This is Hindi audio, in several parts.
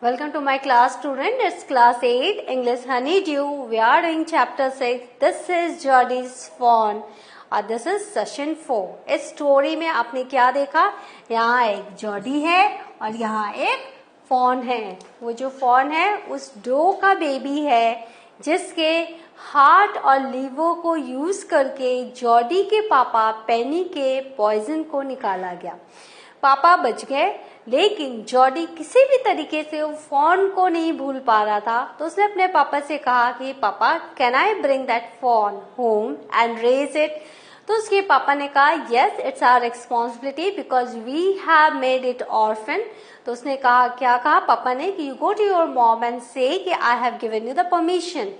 Welcome to my class, student. It's class 8 English Honeydew. We are doing chapter 6. This is Jordy's fawn और this is session 4. इस स्टोरी में आपने क्या देखा? यहाँ एक जॉडी है और यहाँ एक फॉन है. वो जो फॉन है उस डो का बेबी है जिसके हार्ट और लीवर को यूज करके जॉडी के पापा पेनी के पॉइजन को निकाला गया. पापा बच गए, लेकिन जॉडी किसी भी तरीके से वो फॉन को नहीं भूल पा रहा था. तो उसने अपने पापा से कहा कि पापा, can I bring that fawn home and raise it. तो उसके पापा ने कहा yes, it's our responsibility because we have made it orphan. तो उसने कहा, क्या कहा पापा ने कि you go to your mom and say कि I have given you the permission.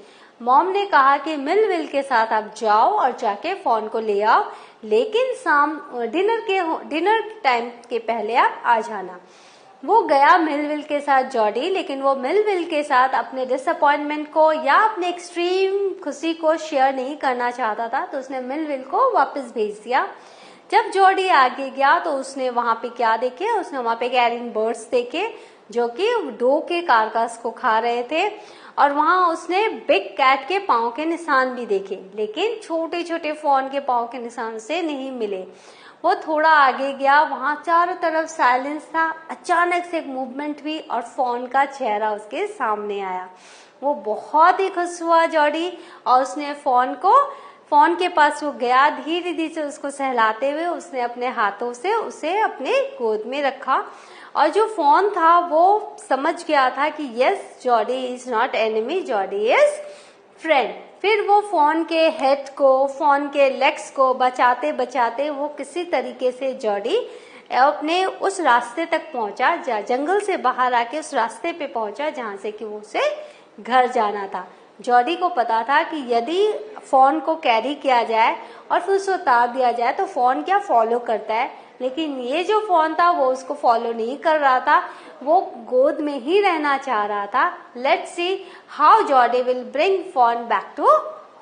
Mom ने कहा कि मिल के साथ आप जाओ और जाके फॉन को ले आओ, लेकिन शाम डिनर टाइम के पहले आप आ जाना. वो गया मिल के साथ जॉडी, लेकिन वो मिल के साथ अपने डिसअपॉइंटमेंट को या अपने एक्सट्रीम खुशी को शेयर नहीं करना चाहता था. तो उसने मिल को वापस भेज दिया. जब जॉडी आगे गया तो उसने वहां पे क्या देखे? उसने वहां पे कैरिंग बर्ड्स देखे जो कि डो के कारकास को खा रहे थे, और वहां उसने बिग कैट के पांव के निशान भी देखे, लेकिन छोटे छोटे फॉन के पांव के निशान से नहीं मिले. वो थोड़ा आगे गया, वहां चारों तरफ साइलेंस था. अचानक से एक मूवमेंट हुई और फॉन का चेहरा उसके सामने आया. वो बहुत ही खुश हुआ जॉडी, और उसने फॉन के पास वो गया, धीरे धीरे से उसको सहलाते हुए उसने अपने हाथों से उसे अपने गोद में रखा. और जो फॉन था वो समझ गया था कि yes, Jordi is not enemy, Jordi is friend. फिर वो फॉन के हेड को, फॉन के लेग्स को बचाते बचाते वो किसी तरीके से जॉडी अपने उस रास्ते तक पहुंचा, जंगल से बाहर आके उस रास्ते पे पहुंचा जहां से कि वो उसे घर जाना था. जॉडी को पता था कि यदि फॉन को कैरी किया जाए और फिर उसे उतार दिया जाए तो फॉन क्या फॉलो करता है, लेकिन ये जो फॉन था वो उसको फॉलो नहीं कर रहा था, वो गोद में ही रहना चाह रहा था. Let's see how Jody will bring fawn back to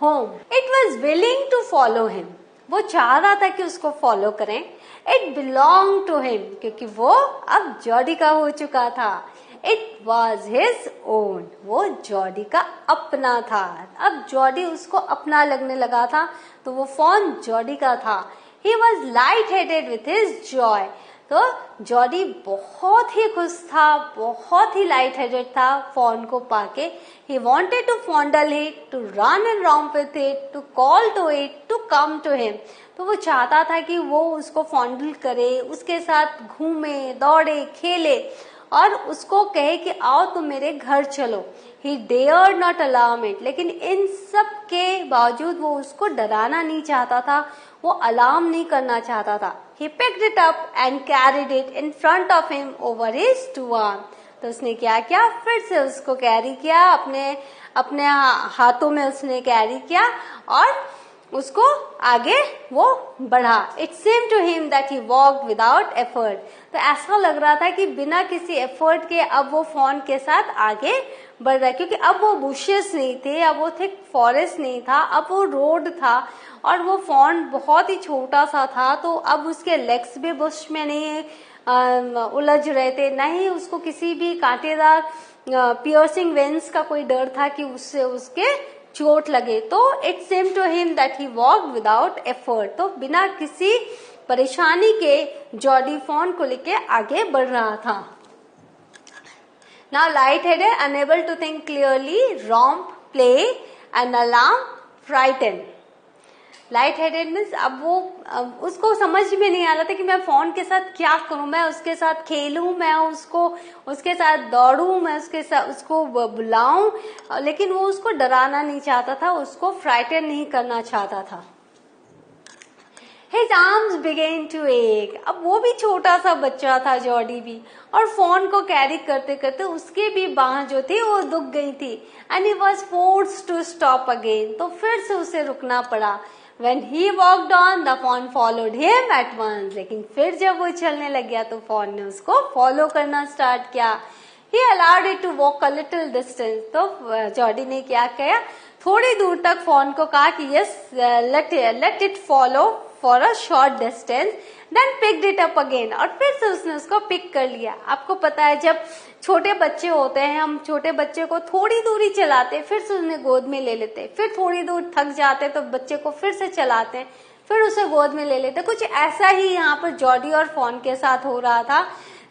home. It was willing to follow him. वो चाह रहा था कि उसको फॉलो करें. इट बिलोंग टू हिम, क्योंकि वो अब जॉडी का हो चुका था. It was his own. वो जॉडी का अपना था. अब जॉडी उसको अपना लगने लगा था, तो वो फॉन जॉडी का था. He was light-headed with his joy. तो जॉडी बहुत ही खुश था, बहुत ही light-headed था फॉन को पाके. He wanted to fondle it, to run and romp with it, to call to it, to come to him. तो वो चाहता था कि वो उसको फॉन्डल करे, उसके साथ घूमे, दौड़े, खेले और उसको कहे कि आओ तुम मेरे घर चलो. He dared not alarm it. लेकिन इन सब के बावजूद वो उसको डराना नहीं चाहता था, वो अलार्म नहीं करना चाहता था. He picked it up and carried it in front of him over his two arms. तो उसने क्या किया? फिर से उसको कैरी किया, अपने हाथों में उसने कैरी किया और उसको आगे वो बढ़ा. It seemed to him that he walked without effort. तो ऐसा लग रहा था कि बिना किसी एफर्ट के अब वो फॉन के साथ आगे बढ़ रहा है, क्योंकि अब वो बुशेस नहीं थे, अब वो थिक फॉरेस्ट नहीं था, अब वो रोड था और वो फॉन बहुत ही छोटा सा था. तो अब उसके लेग्स भी बुश में नहीं उलझ रहे थे, न ही उसको किसी भी कांटेदार पियर्सिंग वेन्स का कोई डर था कि उससे उसके चोट लगे. तो it seem to him that he walked without effort. तो बिना किसी परेशानी के जॉडी फॉन को लेके आगे बढ़ रहा था. Now light-headed, unable to think clearly, romp, play, and alarm, frightened. Light-headed means अब उसको समझ में नहीं आ रहा था कि मैं फॉन के साथ क्या करूं, मैं उसके साथ खेलूं, मैं उसके साथ दौड़ूं, मैं उसको बुलाऊं, लेकिन वो उसको डराना नहीं चाहता था, उसको फ्राइटन नहीं करना चाहता था. His arms began to ache. अब वो भी छोटा सा बच्चा था जॉडी भी, और फोन को कैरी करते करते उसके भी बाह जो थी वो दुख गई थी. And he was forced to stop again. तो फिर से उसे रुकना पड़ा. When he walked on, the fawn followed him at once. लेकिन फिर जब वो चलने लग गया तो फॉन ने उसको फॉलो करना स्टार्ट किया. He allowed it to walk a little distance. तो जॉडी ने क्या किया? थोड़ी दूर तक फॉन को कहा कि yes, let it follow for a short distance then picked it up again, और फिर से उसने उसको पिक कर लिया। आपको पता है जब छोटे बच्चे होते हैं, हम छोटे बच्चे को थोड़ी दूरी चलाते फिर से उन्हें गोद में ले लेते, फिर थोड़ी दूर थक जाते तो बच्चे को फिर से चलाते हैं, फिर उसे गोद में ले लेते। कुछ ऐसा ही यहाँ पर जॉडी और फॉन के साथ हो रहा था।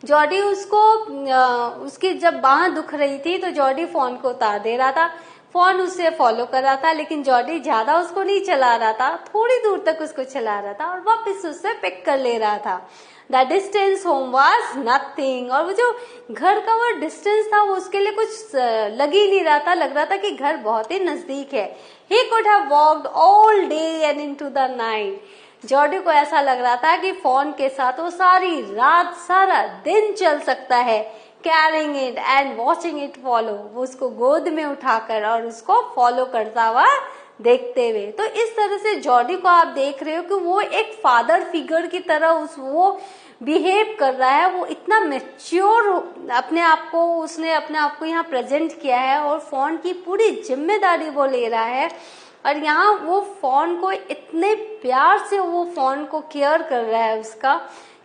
जॉडी उसकी जब बाह दुख रही थी तो जॉडी फॉन को उतार दे रहा था, फॉन उसे फॉलो कर रहा था, लेकिन जॉडी ज्यादा उसको नहीं चला रहा था, थोड़ी दूर तक उसको चला रहा था और वापस उससे पिक कर ले रहा था। The distance home was nothing, और वो जो घर का वो डिस्टेंस था वो उसके लिए कुछ लग ही नहीं रहा था, लग रहा था कि घर बहुत ही नजदीक है। He could have walked all day and into the night. Jordi को ऐसा लग रहा था कि फोन के साथ वो सारी रात सारा दिन चल सकता है, carrying it and watching it follow, वो उसको गोद में उठाकर और उसको फॉलो करता हुआ देखते हुए। तो इस तरह से जॉडी को आप देख रहे हो कि वो एक फादर फिगर की तरह वो बिहेव कर रहा है, वो इतना मैच्योर उसने अपने आप को यहाँ प्रेजेंट किया है और फोन की पूरी जिम्मेदारी वो ले रहा है। और यहाँ वो फोन को इतने प्यार से वो फोन को केयर कर रहा है उसका,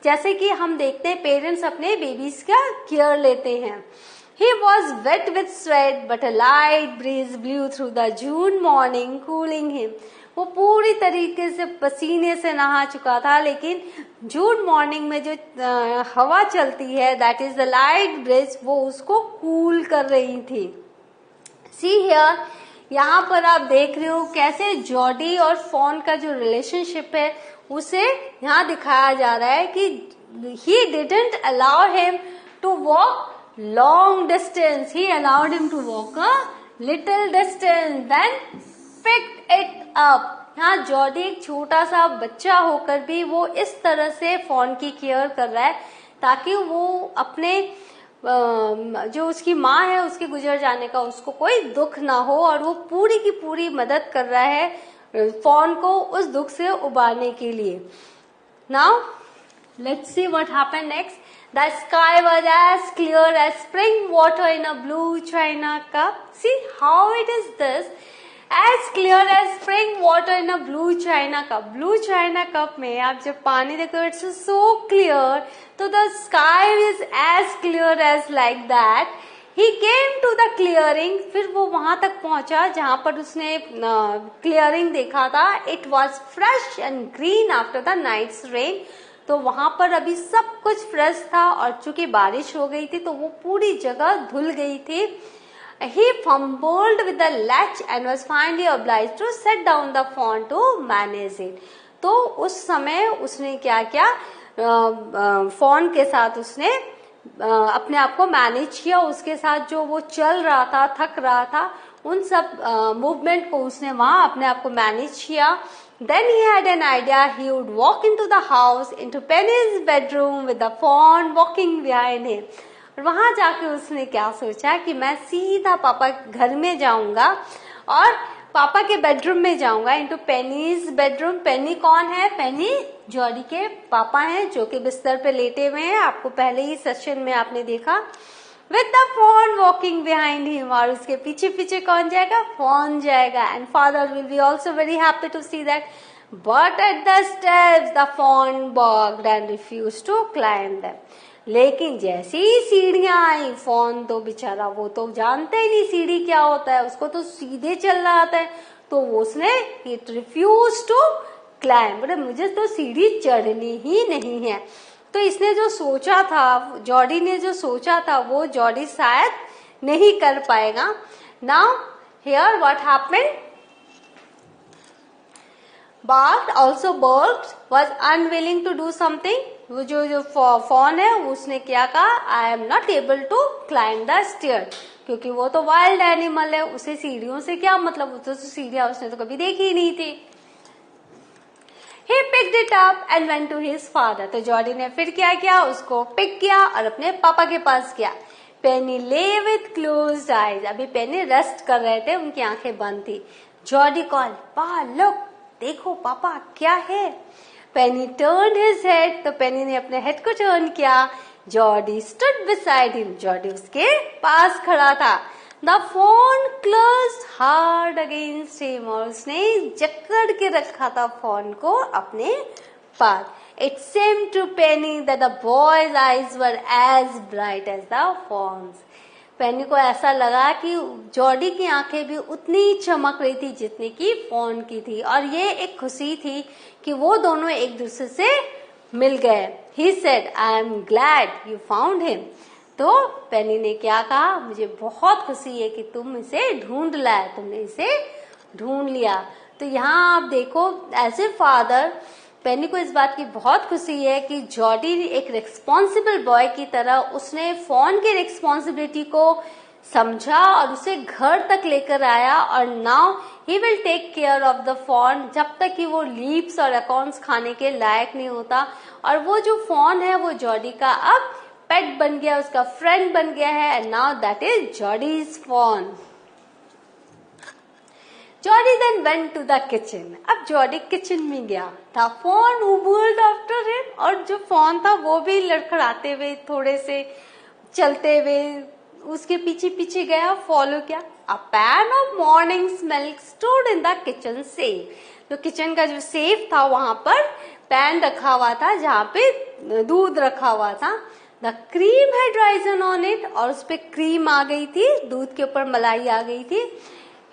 जैसे कि हम देखते हैं पेरेंट्स अपने बेबीज का केयर लेते हैं। He was wet with sweat, but a light breeze blew through the June morning, cooling him. वो पूरी तरीके से पसीने से नहा चुका था, लेकिन जून मॉर्निंग में जो हवा चलती है, that is the light breeze, वो उसको कूल कर रही थी। सी हियर, यहाँ पर आप देख रहे हो कैसे जॉडी और फोन का जो रिलेशनशिप है उसे यहाँ दिखाया जा रहा है कि he didn't allow him to walk long distance, he allowed him to walk a little distance, then picked it up. यहाँ जॉडी एक छोटा सा बच्चा होकर भी वो इस तरह से फोन की केयर कर रहा है ताकि वो अपने जो उसकी माँ है उसके गुजर जाने का उसको कोई दुख ना हो, और वो पूरी की पूरी मदद कर रहा है फोन को उस दुख से उबारने के लिए। Now let's see what happened next. The sky was as clear as spring water in a blue china cup. See how it is this? As clear as spring water in a blue china cup. Blue china cup में आप जब पानी देखते हो it's so clear. तो the sky is as clear as like that. He came to the clearing. फिर वो वहां तक पहुंचा जहां पर उसने clearing देखा था. It was fresh and green after the night's rain. तो वहां पर अभी सब कुछ फ्रेश था और चूंकि बारिश हो गई थी तो वो पूरी जगह धुल गई थी। He fumbled with the latch and was finally obliged to set down the phone to manage it. तो उस समय उसने क्या किया, फोन के साथ उसने अपने आप को मैनेज किया, उसके साथ जो वो चल रहा था, थक रहा था, उन सब मूवमेंट को उसने वहां अपने आप को मैनेज किया। Then he had an idea. He would walk into the house, into Penny's bedroom with the fawn walking behind him. और वहां जाके उसने क्या सोचा कि मैं सीधा पापा घर में जाऊंगा और पापा के बेडरूम में जाऊंगा, into Penny's bedroom. पेनी कौन है? पेनी जॉडी के पापा हैं जो कि बिस्तर पे लेटे हुए हैं, आपको पहले ही सेशन में आपने देखा। With the fawn walking behind him, और उसके पीछे पीछे कौन जाएगा? fawn जाएगा, and father will be also very happy to see that. But at the steps the fawn balked and refused to climb them. लेकिन जैसे ही सीढ़ियां आई, fawn तो बेचारा वो तो जानता ही नहीं सीढ़ी क्या होता है, उसको तो सीधे चलना आता है, तो उसने it refused to climb, बोले मुझे तो सीढ़ी चढ़नी ही नहीं है। तो इसने जो सोचा था, जॉडी ने जो सोचा था, वो जॉडी शायद नहीं कर पाएगा। Now here what happened, Bart also begged was unwilling to do something. वो जो फॉन है उसने क्या कहा, I am not able to climb the stair, क्योंकि वो तो वाइल्ड एनिमल है, उसे सीढ़ियों से क्या मतलब, वो तो सीढ़ियां उसने तो कभी देखी ही नहीं थी। He picked it up and went to his father. तो जॉडी ने फिर क्या किया, उसको पिक किया और अपने पापा के पास गया। पेनी lay with closed eyes. अभी पेनी रेस्ट कर रहे थे, उनकी आंखें बंद थी। जॉडी कॉल, पा लुक, देखो पापा क्या है। पेनी turned his head. तो पेनी ने अपने हेड को टर्न किया। Jordi stood beside him. Jordi उसके पास खड़ा था। The phone closed hard against him, और उसने जकड़ के रखा था फोन को अपने पास. It seemed to Penny that the boy's eyes were as bright as the phone's. पेनी को ऐसा लगा कि जॉडी की आंखें भी उतनी चमक रही थी जितनी की फोन की थी, और ये एक खुशी थी कि वो दोनों एक दूसरे से मिल गए. He said, I am glad you found him. तो पेनी ने क्या कहा, मुझे बहुत खुशी है कि तुम इसे ढूंढ लाए, तुमने इसे ढूंढ लिया. तो यहाँ आप देखो, एज ए फादर पेनी को इस बात की बहुत खुशी है कि जॉडी एक रिस्पॉन्सिबल बॉय की तरह उसने फोन की रिस्पॉन्सिबिलिटी को समझा और उसे घर तक लेकर आया, और now he will take care of the fawn जब तक कि वो लीव्स और अकाउंट्स खाने के लायक नहीं होता. और वो जो फोन है वो जॉडी का अब पेट बन गया, उसका फ्रेंड बन गया है, and now that is Jodie's phone. Jordi then went to the kitchen. अब जॉडी किचन में गया. था फोन उबल्ड आफ्टर हिम, और जो फोन था वो भी लड़खड़ाते हुए थोड़े से चलते हुए उसके पीछे पीछे गया, फॉलो किया. A pan of morning's milk stood in the kitchen safe. तो किचन का जो सेफ था वहां पर पैन रखा हुआ था जहाँ पे दूध रखा हुआ था. The cream had risen on it, और उस पे क्रीम आ गई थी, दूध के ऊपर मलाई आ गई थी.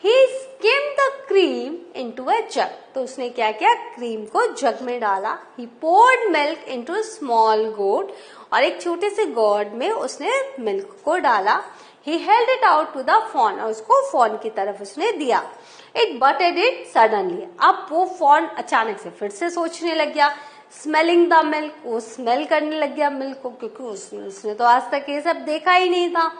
He skimmed the cream into a jug. तो उसने क्या किया, क्रीम को जग में डाला. He poured milk into a small gourd, और एक छोटे से गोर्ड में उसने मिल्क को डाला. He held it out to the fawn, और उसको फॉन की तरफ उसने दिया. It butted it suddenly. अब वो फॉन अचानक से फिर से सोचने लग गया. Smelling the milk, वो स्मेल करने लग गया मिल्क को, क्योंकि उसने तो आज तक ये सब देखा ही नहीं था.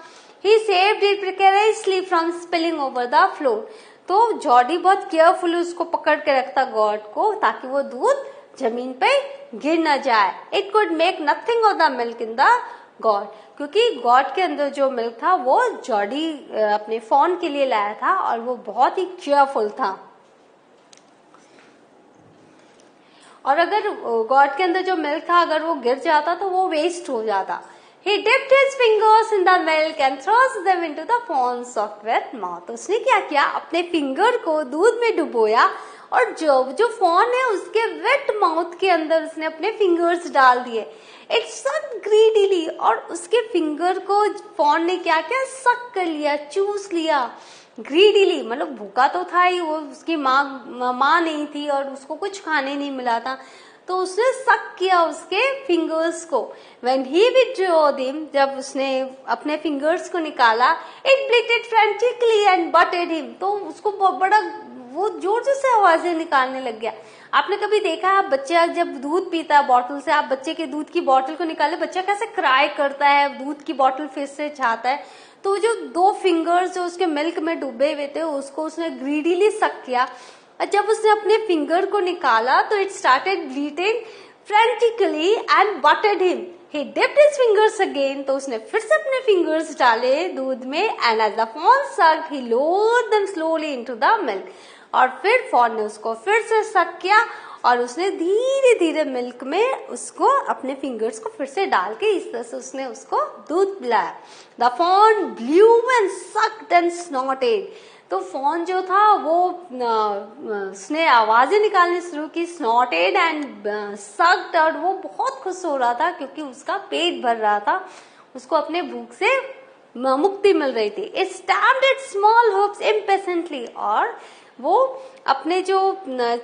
He saved it precariously from spilling over the floor. तो जॉडी बहुत केयरफुली उसको पकड़ के रखता गॉड को, ताकि वो दूध जमीन पे गिर न जाए. It could make nothing of the milk in the God, क्योंकि गॉड के अंदर जो मिल्क था वो जॉडी अपने फोन के लिए लाया था, और वो बहुत ही केयरफुल था. और अगर गॉड के अंदर जो मिल्क था अगर वो गिर जाता तो वो वेस्ट हो जाता. He dipped his fingers in the milk and thrust them into the fawn's soft wet mouth. उसने क्या किया, अपने फिंगर को दूध में डुबोया, और जो फॉन है उसके वेट माउथ के अंदर उसने अपने फिंगर्स डाल दिए. It sucked greedily, और उसके फिंगर को फॉन ने क्या किया, सक कर लिया, चूस लिया. ग्रीडीली मतलब भूखा तो था ही, वो उसकी माँ नहीं थी और उसको कुछ खाने नहीं मिला था, तो उसने सक किया उसके फिंगर्स को. When he withdrew them, जब उसने अपने फिंगर्स को निकाला, it bleated frantically and butted him. तो उसको बड़ा वो जोर जोर से आवाजें निकालने लग गया. आपने कभी देखा है, बच्चा जब दूध पीता है बॉटल से, आप बच्चे के दूध की बॉटल को निकाले, बच्चा कैसे क्राई करता है, दूध की बॉटल फिर से चाहता है. तो जो दो फिंगर्स जो उसके मिल्क में डूबे हुए थे उसको उसने ग्रीडीली सक किया. जब उसने अपने फिंगर को निकाला तो it started bleeding frantically and butted him. He dipped his fingers again, तो उसने फिर से अपने फिंगर्स डाले दूध में, and as the fawn sucked, he lowered them slowly into the milk. और फिर फॉन ने उसको फिर से सक किया और उसने धीरे धीरे मिल्क में उसको अपने फिंगर्स को फिर से डाल के इस तरह से उसने उसको दूध पिलाया. The fawn blew and sucked and snorted. तो फॉन जो था वो उसने आवाजें निकालनी शुरू की, स्नॉटेड एंड सक्ड, और वो बहुत खुश हो रहा था क्योंकि उसका पेट भर रहा था, उसको अपने भूख से मुक्ति मिल रही थी. It stamped it's small hoofs impatiently, और वो अपने जो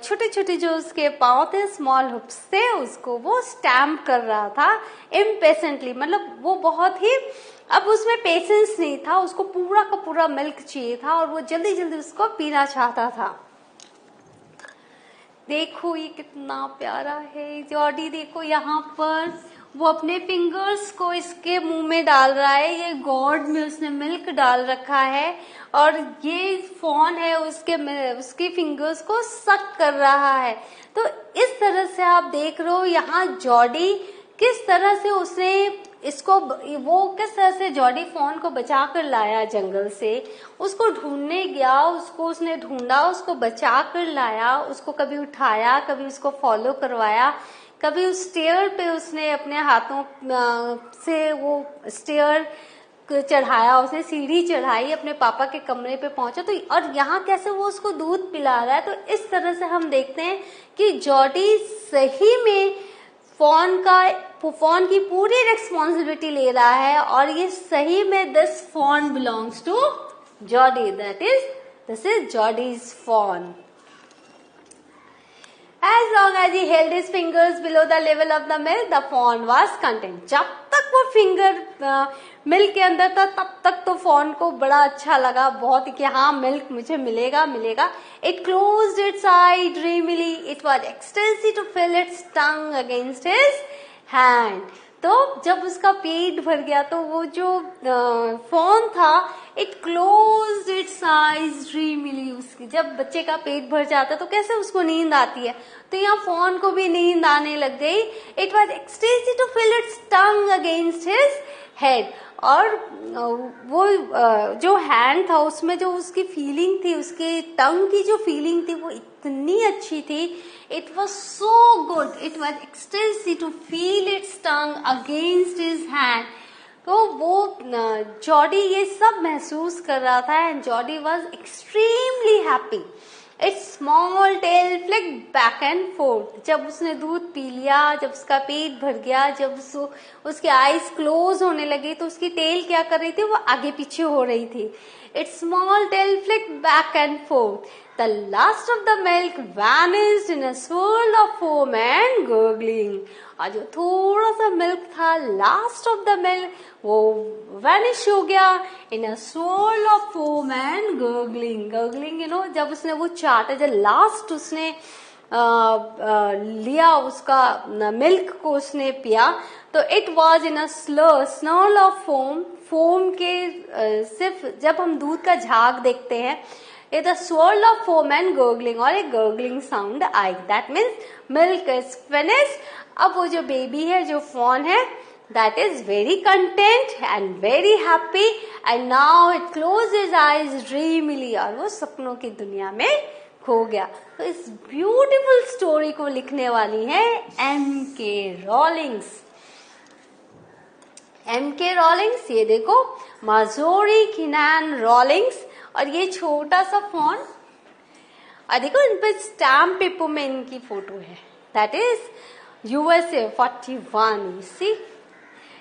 छोटे छोटे जो उसके पांव थे स्मॉल हुप्स थे उसको वो स्टैम्प कर रहा था इम्पेशेंटली. मतलब वो बहुत ही, अब उसमें पेशेंस नहीं था, उसको पूरा का पूरा मिल्क चाहिए था और वो जल्दी जल्दी उसको पीना चाहता था. देखो ये कितना प्यारा है जॉडी. देखो यहाँ पर वो अपने फिंगर्स को इसके मुंह में डाल रहा है, ये गॉड में उसने मिल्क डाल रखा है, और ये फॉन है उसके फिंगर्स को सक कर रहा है. तो इस तरह से आप देख रहे हो यहाँ जॉडी किस तरह से उसने इसको, वो किस तरह से जॉडी फॉन को बचा कर लाया जंगल से, उसको ढूंढने गया, उसको उसने ढूंढा, उसको बचा कर लाया, उसको कभी उठाया, कभी उसको फॉलो करवाया, कभी उस स्टेयर पे उसने अपने हाथों से वो स्टेयर चढ़ाया, उसने सीढ़ी चढ़ाई, अपने पापा के कमरे पे पहुंचा, तो और यहाँ कैसे वो उसको दूध पिला रहा है। तो इस तरह से हम देखते हैं कि जॉडी सही में फॉन की पूरी रिस्पॉन्सिबिलिटी ले रहा है और ये सही में this fawn belongs to Jody, this is Jody's fawn. As long as he held his fingers below the level of the milk, the fawn was content. जब तक वो फिंगर मिल्क के अंदर था तब तक तो फॉन को बड़ा अच्छा लगा, बहुत कि हाँ मिल्क मुझे मिलेगा। It closed its eye dreamily. It was ecstasy to feel its tongue against his hand. तो जब उसका पेट भर गया तो वो जो फॉन था, इट क्लोज्ड इट्स आईज ड्रीमिली। उसकी जब बच्चे का पेट भर जाता है तो कैसे उसको नींद आती है, तो यहाँ फॉन को भी नींद आने लग गई। It was ecstasy to feel its tongue against his head. और वो जो हैंड था उसमें जो उसकी फीलिंग थी, उसके टंग की जो फीलिंग थी वो इतनी अच्छी थी। It was so good, it was ecstasy to feel its tongue against his hand. तो वो जॉडी ये सब महसूस कर रहा था and Jody was extremely happy. Its small tail flick back and forth. जब उसने दूध पी लिया, जब उसका पेट भर गया, जब उसके आईज क्लोज होने लगी तो उसकी टेल क्या कर रही थी, वो आगे पीछे हो रही थी। It's small tail flick back and fourth. The last of the milk vanished in a swirl of foam and gurgling. और जो थोड़ा सा मिल्क था, लास्ट ऑफ द मिल्क, वो वैनिश हो गया इन अ swirl of foam and gurgling. Gurgling, जब उसने वो चाटा, जब लास्ट उसने लिया उसका मिल्क को उसने पिया, तो it was in a swirl of foam. Foam के सिर्फ जब हम दूध का झाग देखते हैं, it's a swirl of foam and gurgling, और एक gurgling sound I. That means milk is finished. अब वो जो बेबी है, जो फॉन है, that is very content and very happy and now it closes his eyes dreamily, और वो सपनों की दुनिया में खो गया। तो इस ब्यूटीफुल स्टोरी को लिखने वाली है M.K. रॉलिंग्स। M.K. रॉलिंग्स, ये देखो मार्जोरी किनान रॉलिंग्स, और ये छोटा सा फॉन, और देखो इन पे स्टैम्प पेपर में इनकी फोटो है, दैट इज USA 41। सी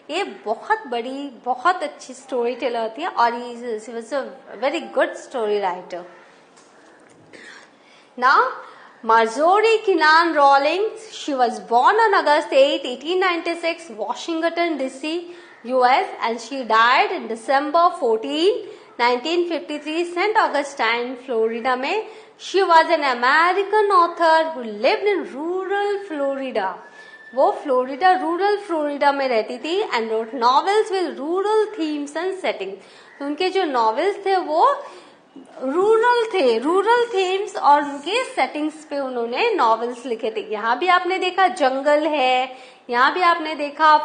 ये बहुत बड़ी, बहुत अच्छी स्टोरी टेलर थी और he was a very good story writer. Now Marjorie Kinnan Rawlings, she was born on August 8, 1896, Washington DC, US, and she died in December 14, 1953, St. Augustine, Florida में। She was an American author who lived in rural Florida. वो रूरल फ्लोरिडा में रहती थी and wrote novels with rural themes and settings. तो उनके जो novels थे वो रूरल थीम्स और उनके सेटिंग्स पे उन्होंने नॉवेल्स लिखे थे। यहाँ भी आपने देखा जंगल है, यहाँ भी आपने देखा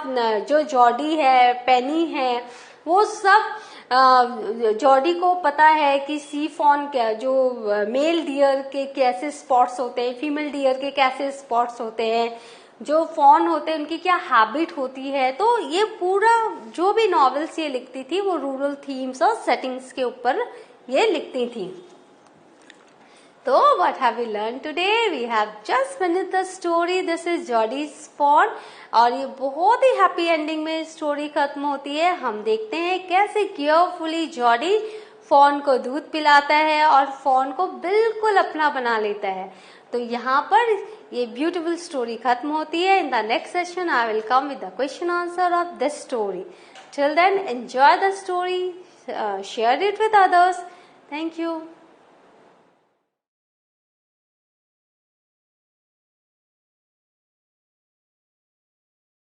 जो जॉडी है, पेनी है, वो सब जॉडी को पता है कि सी फॉन क्या, जो मेल डियर के कैसे स्पॉट्स होते हैं, फीमेल डियर के कैसे स्पॉट्स होते हैं, जो फॉन होते हैं उनकी क्या हैबिट होती है। तो ये पूरा जो भी नॉवेल्स ये लिखती थी वो रूरल थीम्स और सेटिंग्स के ऊपर ये लिखती थी। तो what have we learned today? We have just finished the story. This is Jodie's Fawn, और ये बहुत ही हैप्पी एंडिंग में स्टोरी खत्म होती है। हम देखते हैं कैसे केयरफुली जॉडी फॉन को दूध पिलाता है और फॉन को बिल्कुल अपना बना लेता है। तो यहाँ पर ये ब्यूटीफुल स्टोरी खत्म होती है। In the next session I will come with the question answer of this story. Till then enjoy the story, share it with others. Thank you.